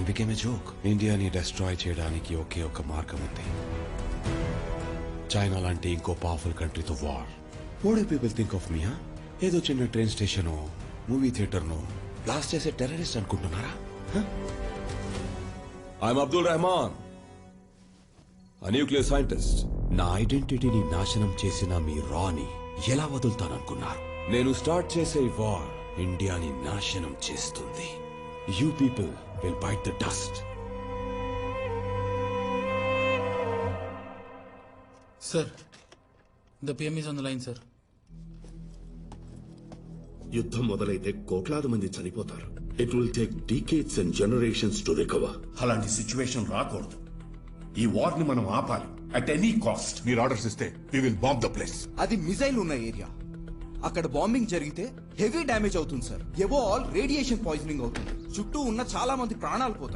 and became a joke. ఇండియాని destroy చేయడానికి ఒకే ఒక మార్గం ఉంది. చైనా లాంటి ఇంకో పవర్ఫుల్ కంట్రీతో war. What do people think of me? ఏదో చిన్న ట్రైన్ స్టేషన్, మూవీ థియేటర్ ను బ్లాస్ట్ చేసే టెర్రరిస్ట్ అనుకుంటున్నారా? I'm Abdul Rahman, nuclear scientist. నా ఐడెంటిటీని నాశనం చేసిన మీ రాని ఎలా వదులుతాననుకున్నారు? నేను స్టార్ట్ చేసే వార్ ఇండియాని నాశనం చేస్తుంది. You people will bite the dust. Sir, the PM is on the line, sir. యుద్ధం మొదలైతే కోట్లాది మంది చనిపోతారు. It will take decades and generations to recover. అలాంటి సిచ్యువేషన్ రాకూడదు. ఈ వార్ ని మనం ఆపాలి అట్ ఎనీ కాస్ట్. మీరు ఆర్డర్స్ ఇస్తే we will bomb the place. అది మిసైల్ ఉన్న ఏరియా. అక్కడ బాంబింగ్ జరిగితే హెవీ డ్యామేజ్ అవుతుంది సార్. ఏవో ఆల్ రేడియేషన్ పాయిజనింగ్ అవుతుంది. చుట్టూ ఉన్న చాలా మంది ప్రాణాలు పోతాయి.